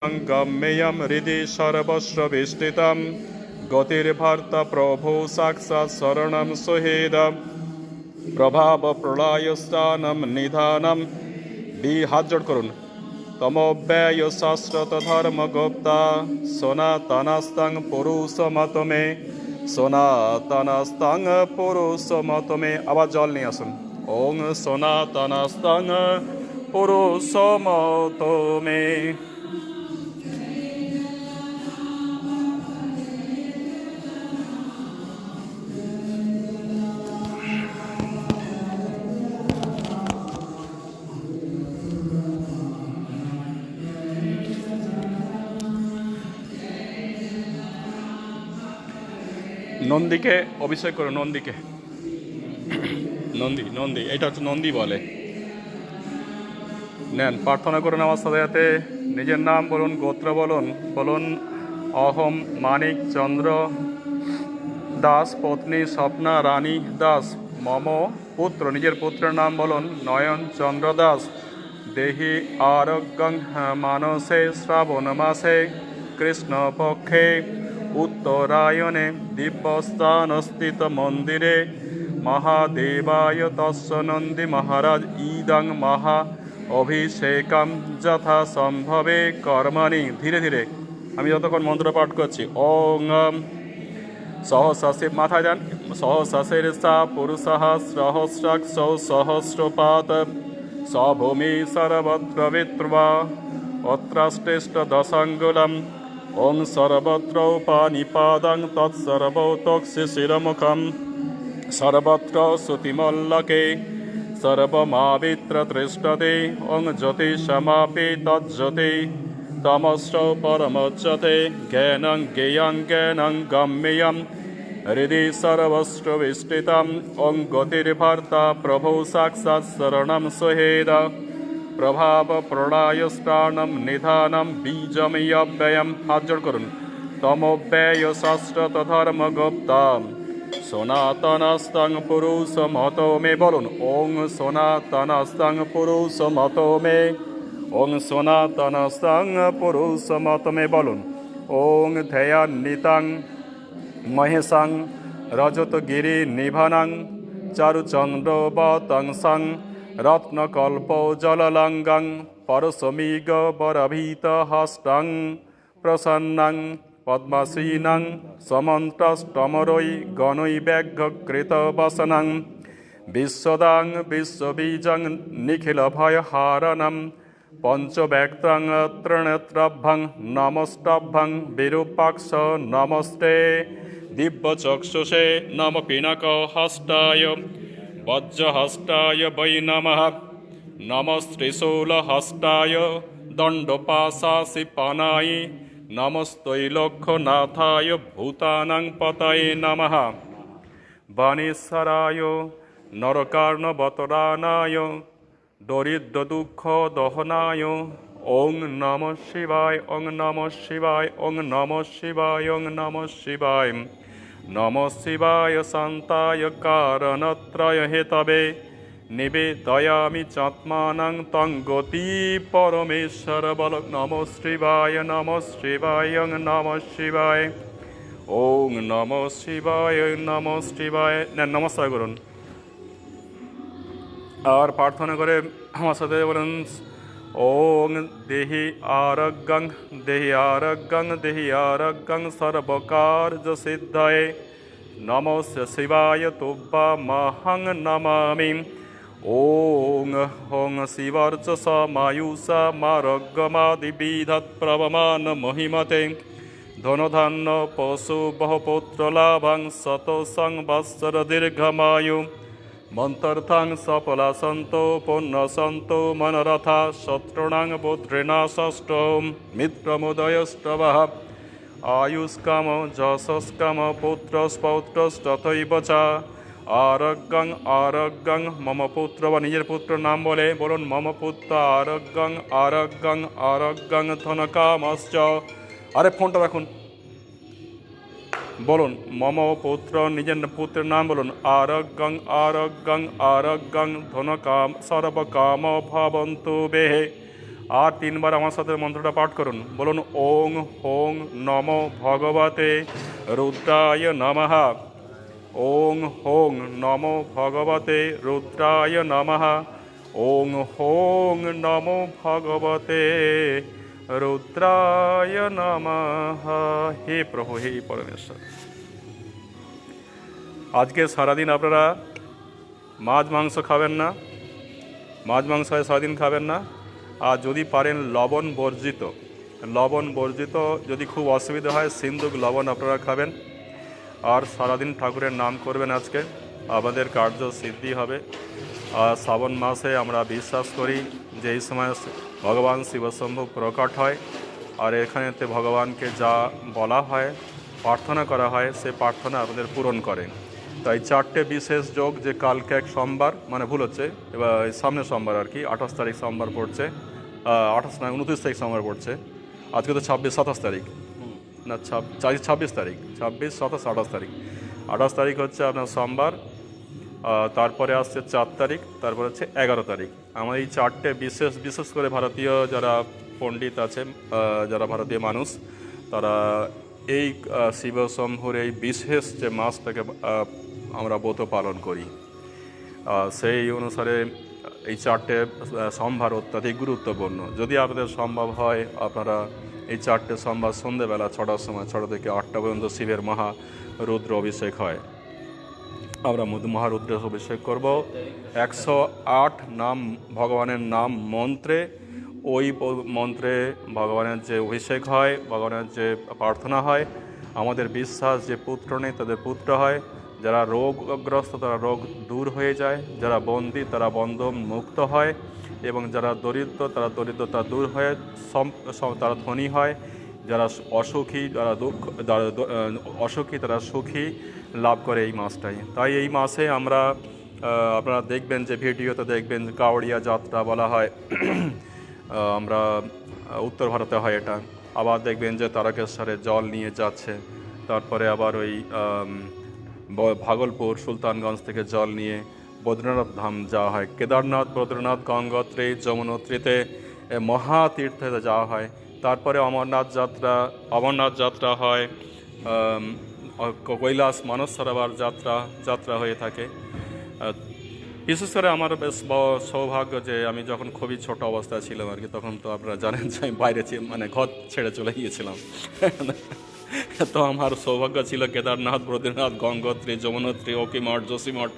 गम्येयं हृदि सर्वस्वविष्टितं गतिर्भर्ता प्रभो साक्षात् शरणं सुहेद प्रभावप्रलयस्थानं निधानं हाथ जोड़ করুন तमोव्यय शाश्वत धर्मगुप्ता सनातनस्तं पुरुषमतमे सनातनस्तं पुरुषमतमे আবার জল নিয়ে আসুন ওং সনাতনস্तं পুরুষমতমে। নন্দীকে অভিষেক করো, নন্দীকে নন্দী নন্দী এটা হচ্ছে নন্দী বলে। নেন প্রার্থনা করুন আমার সাথে সাথে। নিজের নাম বলুন, গোত্র বলুন। বলুন অহম মানিক চন্দ্র দাস, পত্নী স্বপ্না রানী দাস, মম পুত্র। নিজের পুত্রের নাম বলুন নয়ন চন্দ্র দাস। দেহি আরোগ্যং মানসে শ্রাবণ মাসে কৃষ্ণপক্ষে উত্তরায়ণে দিব্যস্থানস্থিত মন্দিরে মহাদেবায় তস্য নন্দী মহারাজ ইদং মহা অভিষেকম যথা সম্ভবে কর্মাণি। ধীরে ধীরে আমি যতক্ষণ মন্ত্র পাঠ করছি। ওং সহস্র মাথায় যান। সহস্রের সা পুরুষ সহস্রাক্ষ সহস্রপাত সভূমি সর্বত্র বিত্রবা অত্রাষ্টেষ্ট দশাঙ্গুলম ওং সর্বত্র পানিপাদং তৎসর্বৌ তৎশিশিরমুখম সর্বত্র শ্রুতিমল্লকে সর্বমাবিত্র তৃষ্টতে ওং জ্যোতিষমাপি তজ্জ্যোতি তমস্য পরমোচ্যতে জ্ঞানং জ্ঞেয়ং জ্ঞানং গম্যেয়ং হৃদি সর্বস্ববিষ্টিতম ওং গতির্ভর্তা প্রভু সাক্ষাৎ শরণং সুহেদ প্রভাব প্রলয়স্থানম নিধানম বীজময়ব্যয়ম। হাত জোড় করুন। তমোব্যয় শাস্ত্রত ধর্মগুপ্তাম সনাতনস্तं পুরুষমতমে। বলুন ওং সনাতনস্तं পুরুষমতমে। ওং সনাতনস্तं পুরুষমতমে। বলুন ওং ধ্যেয়ান্বিতং মহেশং রজতগিরি নিভানং চারুচন্দ্রবতংসং রত্নকল্পজললঙ্গং পরশমিগ বরভীত হস্তং প্রসন্নং পদ্মশ্রীণং সমন্তষ্টমরৈ গণৈব্যাঘ্রকৃত বসনং বিশ্বদাং বিশ্ববীজং নিখিলভয়হারণং পঞ্চব্যক্ত্রং ত্রিনেত্রভ্যং নমস্তভ্যং বিরূপাক্ষ নমস্তে দিব্যচক্ষুষে নম পিনাকহস্তায় বজ্রহস্তায় বৈ নমঃ নমস্ত্রিশূলহস্তায় দণ্ডপাশাসিপানায় নমস্তৈলোক্যনাথায় ভূতানাং পতয়ে নমঃ বাণীশ্বরায় নরকার্ণবতরানায় দরিদ্র দুঃখ দহনায় ওং নমঃ শিবায় ওং নমঃ শিবায় ওং নমঃ শিবায় ওং নমঃ শিবায় নমঃ শিবায় শান্তায় কারণত্রয় হেতবে নিবেদয়ামি চাত্মানং তং গতি পরমেশ্বর বল। নমঃ শিবায় নমঃ শিবায় ওং নমঃ শিবায় ওং নমঃ শিবায় নমঃ শিবায়। নমস্কার করুন আর প্রার্থনা করে আমার সাথে বলুন ওং দেহি আরোগ্যং দেহি আরোগ্যং দেহি আরোগ্যং সর্বকার্য সিদ্ধয়ে নমঃ শিবায় তুভ্যমহং নমামি। ওং হং শিবর্চসমায়ুষা মারোগ্যমাদিবিধৎপ্রবমান মহিমতে ধনধান্য পশু বহুপুত্রলাভং শত সংবৎসর দীর্ঘমায়ু মন্তর্থং সফলা সন্তো পুণ্য সন্তো মনোরথা শত্রুণাং বুদ্ধিনাশষ্ট মিত্রমুদয়ষ্টবঃ আয়ুষ্কাম যশস্কাম পুত্রস্পৌত্রস্তথৈব চ আরোগ্যং আরোগ্যং মম পুত্র। বা নিজের পুত্রের নাম বলে বলুন মম পুত্র আরোগ্যং আরোগ্যং আরোগ্যং ধনকামশ্চ। আরে ফোনটা রাখুন। বলুন মম পুত্র, নিজের পুত্রের নাম বলুন আরোগ্যং আরোগ্যং আরোগ্যং ধনকাম সর্বকাম ভবন্তু বেহে আর 3 বার আমার সাথে মন্ত্রটা পাঠ করুন, বলুন ওং হোং নমো ভগবতে রুদ্রায় নমঃ। ওং হোং নমো ভগবতে রুদ্রায় নমঃ। ওং হোং নমো ভগবতে রুদ্রায় নমঃ। হে প্রভু, হে পরমেশ্বর, আজকে সারাদিন আপনারা মাছ মাংস খাবেন না, মাছ মাংস সারাদিন খাবেন না। আর যদি পারেন লবণ বর্জিত, যদি খুব অসুবিধা হয় সিন্দুক লবণ আপনারা খাবেন। আর সারাদিন ঠাকুরের নাম করবেন। আজকে আমাদের কার্য সিদ্ধি হবে। আর শ্রাবণ মাসে আমরা বিশ্বাস করি যে এই সময় ভগবান শিবশম্ভু প্রকট হয়, আর এখানেতে ভগবানকে যা বলা হয়, প্রার্থনা করা হয়, সে প্রার্থনা আমাদের পূরণ করেন। তাই 4টে বিশেষ যোগ, যে কালকে এক সোমবার, মানে ভুল হচ্ছে, এবার সামনের সোমবার আর কি, 28 তারিখ সোমবার পড়ছে, 29 তারিখ সোমবার পড়ছে। আজকে তো 26, 27 তারিখ না, 26 তারিখ, 26, 27, 28 তারিখ। 28 তারিখ হচ্ছে আপনার সোমবার, তারপরে আসছে 4 তারিখ, তারপরে হচ্ছে 11 তারিখ। আমার এই 4টে বিশেষ করে ভারতীয় যারা পণ্ডিত আছেন, যারা ভারতীয় মানুষ, তারা এই শিবশম্ভুর এই বিশেষ যে মাসটাকে আমরা ব্রত পালন করি, সেই অনুসারে এই 4টে সোমবার অত্যাধিক গুরুত্বপূর্ণ। যদি আপনাদের সম্ভব হয়, আপনারা এই 4টে সোমবার সন্ধ্যেবেলা 6টার সময়, 6টা থেকে 8টা পর্যন্ত শিবের মহারুদ্র অভিষেক হয়। আমরা মহারুদ্র অভিষেক করব 108 নাম, ভগবানের নাম মন্ত্রে। ওই মন্ত্রে ভগবানের যে অভিষেক হয়, ভগবানের যে প্রার্থনা হয়, আমাদের বিশ্বাস যে পুত্র নেই তাদের পুত্র হয়, যারা রোগগ্রস্ত তারা রোগ দূর হয়ে যায়, যারা বন্দী তারা বন্ধন মুক্ত হয়, এবং যারা দরিদ্র তারা দরিদ্রতা দূর হয়ে তারা ধনী হয়, যারা অসুখী তারা সুখী লাভ করে এই মাসটাই। তাই এই মাসে আমরা, আপনারা দেখবেন যে ভিডিওতে দেখবেন কাওড়িয়া যাত্রা বলা হয়, আমরা উত্তর ভারতে হয় এটা। আবার দেখবেন যে তারকেশ্বরে জল নিয়ে যাচ্ছে, তারপরে আবার ওই ভাগলপুর সুলতানগঞ্জ থেকে জল নিয়ে বদ্রীনাথ ধাম যাওয়া হয়, কেদারনাথ, বদ্রীনাথ, গঙ্গোত্রী, যমুনোত্রীতে মহাতীর্থে যাওয়া হয়। তারপরে অমরনাথ যাত্রা হয়, কৈলাস মানস সরোবর যাত্রা হয়ে থাকে। বিশেষ করে আমার বেশ সৌভাগ্য যে আমি যখন খুবই ছোট অবস্থায় ছিলাম আর কি, তখন তো আপনারা জানেন যে আমি বাইরে মানে ঘর ছেড়ে চলে গিয়েছিলাম। তো আমার সৌভাগ্য ছিল কেদারনাথ, বদ্রীনাথ, গঙ্গোত্রী, যমুনোত্রী, অকিমঠ, যোশীমঠ,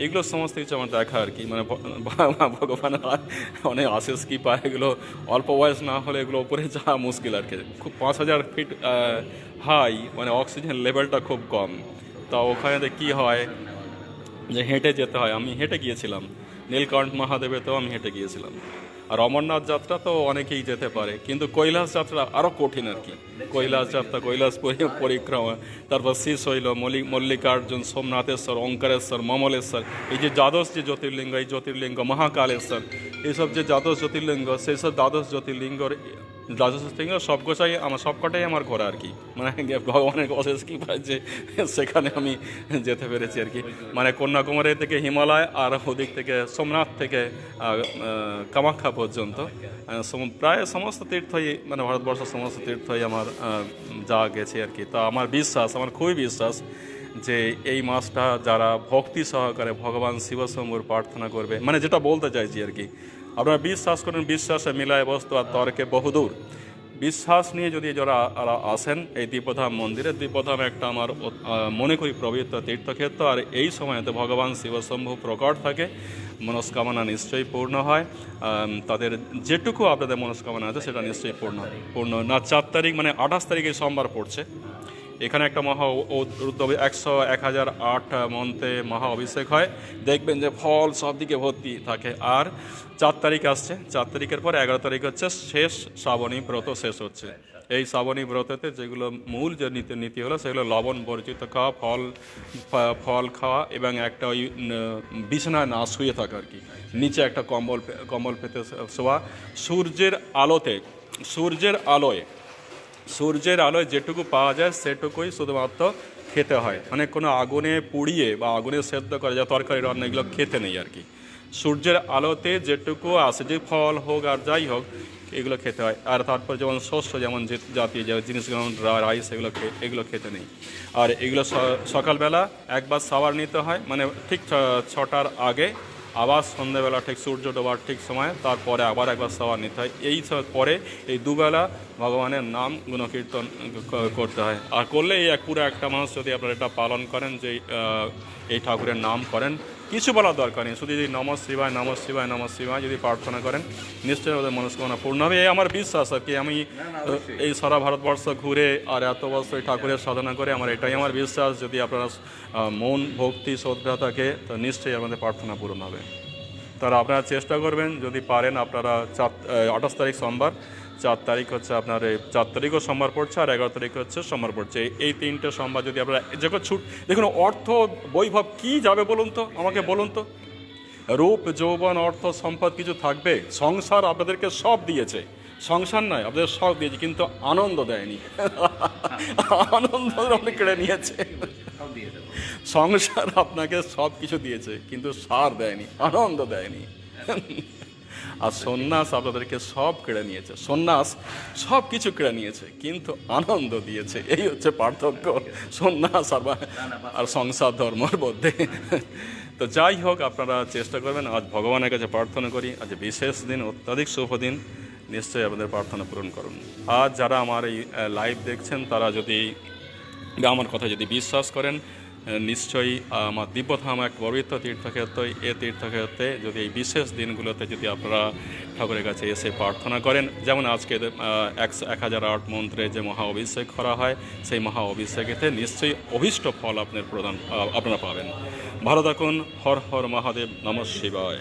এগুলো সমস্ত কিছু আমার দেখা আর কি। মানে ভগবান অনেক আশিস কি পায়, এগুলো অল্প বয়স না হলে এগুলো উপরে যাওয়া মুশকিল আর কি। খুব 5000 ফিট হাই, মানে অক্সিজেন লেভেলটা খুব কম। তা ওখানে কী হয় যে হেঁটে যেতে হয়। আমি হেঁটে গিয়েছিলাম, নীলকণ্ঠ মহাদেবেতেও আমি হেঁটে গিয়েছিলাম। আর অমরনাথ যাত্রা তো অনেকেই যেতে পারে, কিন্তু কৈলাস যাত্রা আরও কঠিন আর কি। কৈলাস যাত্রা, কৈলাস পরিক্রমা, তারপর শেষ হইল মল্লিকার্জুন, সোমনাথেশ্বর, ওঙ্কারেশ্বর, মমলেশ্বর, এই যে দ্বাদশ যে জ্যোতির্লিঙ্গ, এই জ্যোতির্লিঙ্গ মহাকালেশ্বর, এইসব যে দ্বাদশ জ্যোতির্লিঙ্গ, সেই সব দ্বাদশ জ্যোতির্লিঙ্গর সবকটাই আমার ঘোরা আর কি। মানে ভগবানের অশেষ কি পায় যে সেখানে আমি যেতে পেরেছি আর কি। মানে কন্যাকুমারী থেকে হিমালয়, আর ওদিক থেকে সোমনাথ থেকে কামাখ্যা পর্যন্ত প্রায় সমস্ত তীর্থই, মানে ভারতবর্ষের সমস্ত তীর্থই আমার যা গেছে আর কি। তা আমার খুবই বিশ্বাস যে এই মাসটা যারা ভক্তি সহকারে ভগবান শিবশম্ভুর প্রার্থনা করবে, মানে যেটা বলতে চাইছি আর কি, আপনারা বিশ্বাস করেন, বিশ্বাসে মিলায় বস্তু আর তর্কে বহুদূর। বিশ্বাস নিয়ে যদি যারা আসেন এই দীপধাম মন্দিরে, দীপধাম একটা আমার মনে করি পবিত্র তীর্থক্ষেত্র। আর এই সময়তে ভগবান শিবশম্ভু প্রকট থাকে, মনস্কামনা নিশ্চয়ই পূর্ণ হয়। তাদের যেটুকু আপনাদের মনস্কামনা আছে সেটা নিশ্চয়ই পূর্ণ না। 4 তারিখ মানে 28 তারিখে সোমবার পড়ছে, এখানে একটা মহা 1008 মন্ত্রে মহা অভিষেক হয়। দেখবেন যে ফল সব দিকে ভর্তি থাকে। আর 4 তারিখ আসছে, 4 তারিখের পর 11 তারিখ হচ্ছে শেষ শ্রাবণী ব্রত শেষ হচ্ছে। এই শ্রাবণী ব্রততে যেগুলো মূল যে নীতি হলো সেগুলো লবণ বর্জিত খাওয়া, ফল খাওয়া, এবং একটা ওই বিছানায় না শুয়ে থাকা আর কি, নিচে একটা কম্বল পেতে শোয়া, সূর্যের আলোয় যেটুকু পাওয়া যায় সেটুকুই শুধুমাত্র খেতে হয়। মানে কোনো আগুনে পুড়িয়ে বা আগুনে সেদ্ধ করে যা তরকারি রান্না, এগুলো খেতে নেই আর কি। সূর্যের আলোতে যেটুকু আসে, যে ফল হোক আর যাই হোক, এগুলো খেতে হয়। আর তারপর যেমন শস্য, যেমন জাতীয় যে জিনিসগুলো, যেমন রাইস, এগুলো খেতে নেই। আর এগুলো সকালবেলা একবার শাওয়ার নিতে হয়, মানে ঠিক 6টার আগে, আবার সন্ধ্যেবেলা ঠিক সূর্য ডোবার ঠিক সময়, তারপরে আবার একবার শাওয়ার নিতে হয়। পরে এই দুবেলা ভগবানের নাম গুণকীর্তন করতে হয়। আর করলে এই পুরো একটা মাস যদি আপনারা এটা পালন করেন, যে এই ঠাকুরের নাম করেন, কিছু বলার দরকার নেই, শুধু যদি নমঃ শিবায় নমঃ শিবায় নমঃ শিবায় যদি প্রার্থনা করেন, নিশ্চয়ই ওদের মনস্কামনা পূর্ণ হবে। এই আমার বিশ্বাস আর কি। আমি এই সারা ভারতবর্ষ ঘুরে আর এত বছর এই ঠাকুরের সাধনা করে এটাই আমার বিশ্বাস, যদি আপনারা মন ভক্তি শ্রদ্ধা থাকে, তো নিশ্চয়ই আমাদের প্রার্থনা পূরণ হবে। তারা আপনারা চেষ্টা করবেন, যদি পারেন আপনারা 28 তারিখ সোমবার, 4 তারিখ হচ্ছে আপনার, 4 তারিখও সোমবার পড়ছে, আর 11 তারিখ হচ্ছে সোমবার পড়ছে। এই 3টে সোমবার যদি আপনারা যখন দেখুন, অর্থ বৈভব কি যাবে বলুন তো, আমাকে বলুন তো। রূপ যৌবন অর্থ সম্পদ কিছু থাকবে? সংসার আপনাদেরকে সব দিয়েছে, সংসার নয়, আপনাদের সব দিয়েছে, কিন্তু আনন্দ দেয়নি। আনন্দ আপনি কেড়ে নিয়েছে। সংসার আপনাকে সব কিছু দিয়েছে, কিন্তু সার দেয়নি, আনন্দ দেয়নি। আর সন্ন্যাস আপনাদেরকে সব কেড়ে নিয়েছে, সন্ন্যাস সব কিছু কেড়ে নিয়েছে, কিন্তু আনন্দ দিয়েছে। এই হচ্ছে পার্থক্য সন্ন্যাস আর সংসার ধর্মের মধ্যে। তো যাই হোক, আপনারা চেষ্টা করবেন। আজ ভগবানের কাছে প্রার্থনা করি, আজ বিশেষ দিন, অত্যাধিক শুভ দিন, নিশ্চয়ই আপনাদের প্রার্থনা পূরণ করুন। আজ যারা আমার এই লাইভ দেখছেন, তারা যদি আমার কথা যদি বিশ্বাস করেন, নিশ্চয়ই আমার দিব্যধাম এক পবিত্র তীর্থক্ষেত্র, তীর্থক্ষেত্রে যদি এই বিশেষ দিনগুলোতে যদি আপনারা ঠাকুরের কাছে এসে প্রার্থনা করেন, যেমন আজকে 1008 মন্ত্রে যে মহা অভিষেক করা হয়, সেই মহা অভিষেকেতে নিশ্চয়ই অভীষ্ট ফল আপনারা পাবেন। ভালো থাকুন। হর হর মহাদেব, নমঃ শিবায়।